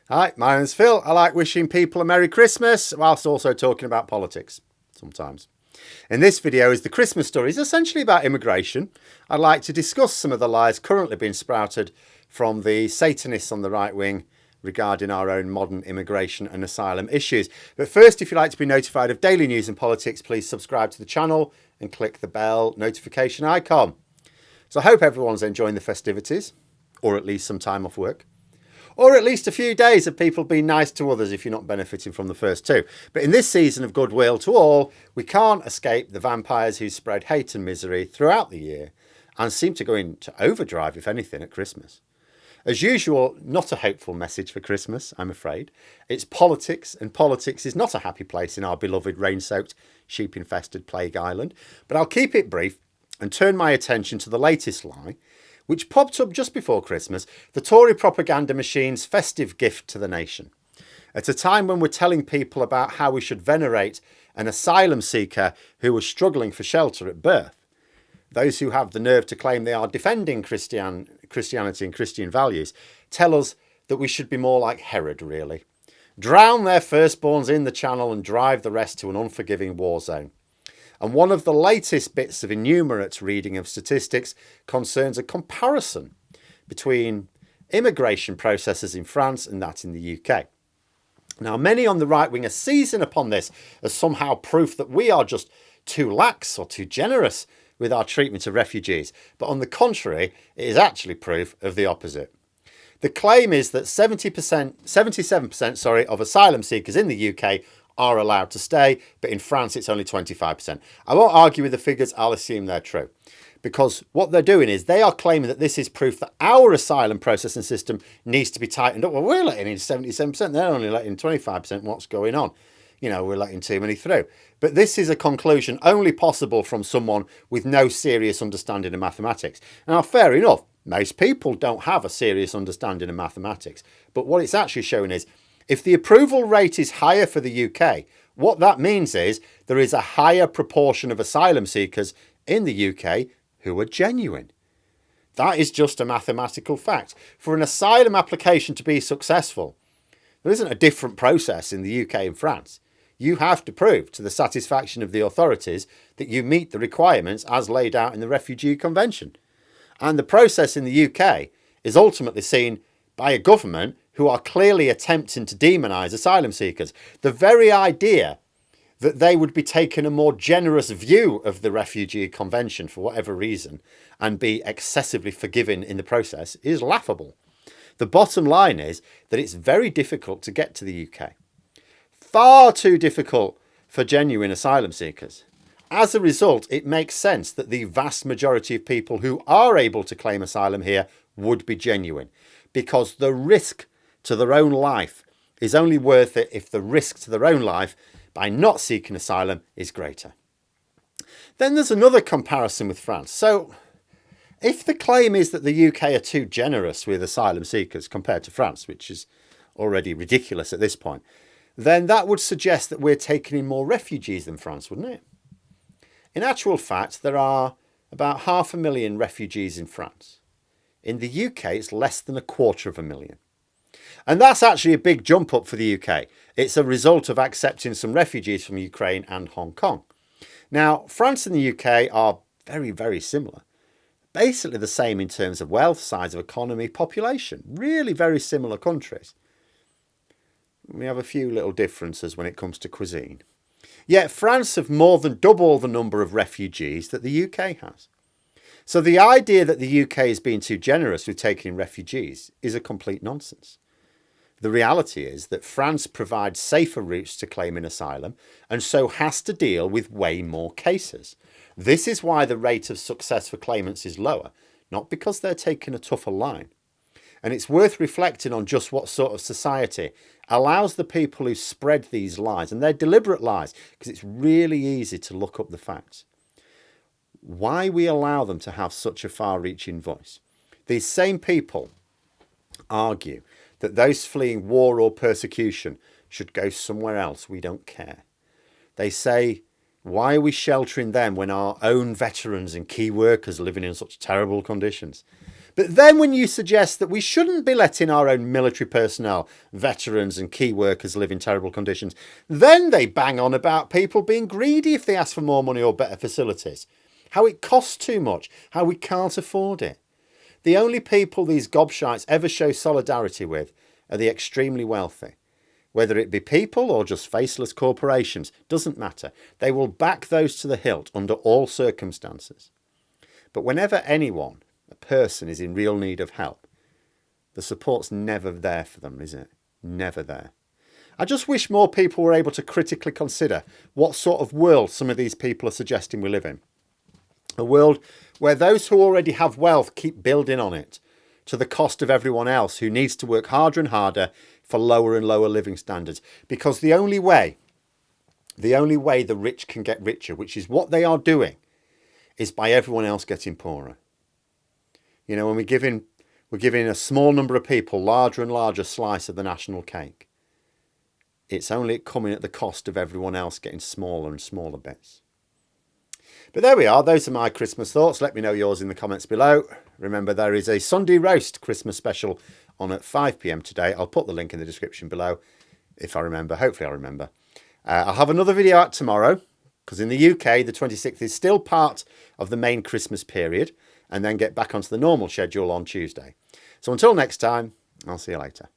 Hi, my name's Phil. I like wishing people a Merry Christmas whilst also talking about politics sometimes. In this video is the Christmas story. It's essentially about immigration. I'd like to discuss some of the lies currently being sprouted from the Satanists on the right wing regarding our own modern immigration and asylum issues. But first, if you'd like to be notified of daily news and politics, please subscribe to the channel and click the bell notification icon. So I hope everyone's enjoying the festivities, or at least some time off work. Or at least a few days of people being nice to others if you're not benefiting from the first two. But in this season of goodwill to all, we can't escape the vampires who spread hate and misery throughout the year and seem to go into overdrive, if anything, at Christmas. As usual, not a hopeful message for Christmas, I'm afraid. It's politics, and politics is not a happy place in our beloved rain-soaked, sheep-infested Plague Island. But I'll keep it brief and turn my attention to the latest lie, which popped up just before Christmas, the Tory propaganda machine's festive gift to the nation. At a time when we're telling people about how we should venerate an asylum seeker who was struggling for shelter at birth, those who have the nerve to claim they are defending Christianity and Christian values tell us that we should be more like Herod, really. Drown their firstborns in the Channel and drive the rest to an unforgiving war zone. And one of the latest bits of innumerate reading of statistics concerns a comparison between immigration processes in France and that in the UK. Now, many on the right wing are seizing upon this as somehow proof that we are just too lax or too generous with our treatment of refugees. But on the contrary, it is actually proof of the opposite. The claim is that 77% of asylum seekers in the UK are allowed to stay, but in France it's only 25%. I won't argue with the figures, I'll assume they're true. Because what they're doing is they are claiming that this is proof that our asylum processing system needs to be tightened up. Well, we're letting in 77%, they're only letting 25%. What's going on? You know, we're letting too many through. But this is a conclusion only possible from someone with no serious understanding of mathematics. Now, fair enough, most people don't have a serious understanding of mathematics. But what it's actually showing is if the approval rate is higher for the UK, what that means is there is a higher proportion of asylum seekers in the UK who are genuine. That is just a mathematical fact. For an asylum application to be successful, there isn't a different process in the UK and France. You have to prove to the satisfaction of the authorities that you meet the requirements as laid out in the Refugee Convention. And the process in the UK is ultimately seen by a government who are clearly attempting to demonise asylum seekers. The very idea that they would be taking a more generous view of the Refugee Convention for whatever reason and be excessively forgiving in the process is laughable. The bottom line is that it's very difficult to get to the UK. Far too difficult for genuine asylum seekers. As a result, it makes sense that the vast majority of people who are able to claim asylum here would be genuine, because the risk to their own life is only worth it if the risk to their own life by not seeking asylum is greater. Then there's another comparison with France. So if the claim is that the UK are too generous with asylum seekers compared to France, which is already ridiculous at this point, then that would suggest that we're taking in more refugees than France, wouldn't it? In actual fact, there are about 500,000 refugees in France. In the UK, it's less than 250,000. And that's actually a big jump up for the UK. It's a result of accepting some refugees from Ukraine and Hong Kong. Now, France and the UK are very, very similar. Basically the same in terms of wealth, size of economy, population. Really very similar countries. We have a few little differences when it comes to cuisine. Yet France have more than double the number of refugees that the UK has. So the idea that the UK is being too generous with taking in refugees is a complete nonsense. The reality is that France provides safer routes to claiming asylum and so has to deal with way more cases. This is why the rate of success for claimants is lower, not because they're taking a tougher line. And it's worth reflecting on just what sort of society allows the people who spread these lies, and they're deliberate lies, because it's really easy to look up the facts, why we allow them to have such a far-reaching voice. These same people argue that those fleeing war or persecution should go somewhere else. We don't care. They say, why are we sheltering them when our own veterans and key workers are living in such terrible conditions? But then when you suggest that we shouldn't be letting our own military personnel, veterans and key workers live in terrible conditions, then they bang on about people being greedy if they ask for more money or better facilities. How it costs too much, how we can't afford it. The only people these gobshites ever show solidarity with are the extremely wealthy. Whether it be people or just faceless corporations, doesn't matter. They will back those to the hilt under all circumstances. But whenever anyone, a person, is in real need of help, the support's never there for them, is it? Never there. I just wish more people were able to critically consider what sort of world some of these people are suggesting we live in. A world where those who already have wealth keep building on it, to the cost of everyone else who needs to work harder and harder for lower and lower living standards. Because the only way the rich can get richer, which is what they are doing, is by everyone else getting poorer. You know, when we're giving a small number of people larger and larger slice of the national cake, it's only coming at the cost of everyone else getting smaller and smaller bits. But there we are. Those are my Christmas thoughts. Let me know yours in the comments below. Remember, there is a Sunday roast Christmas special on at 5 p.m. today. I'll put the link in the description below if I remember. Hopefully I'll remember. I'll have another video out tomorrow because in the UK, the 26th is still part of the main Christmas period and then get back onto the normal schedule on Tuesday. So until next time, I'll see you later.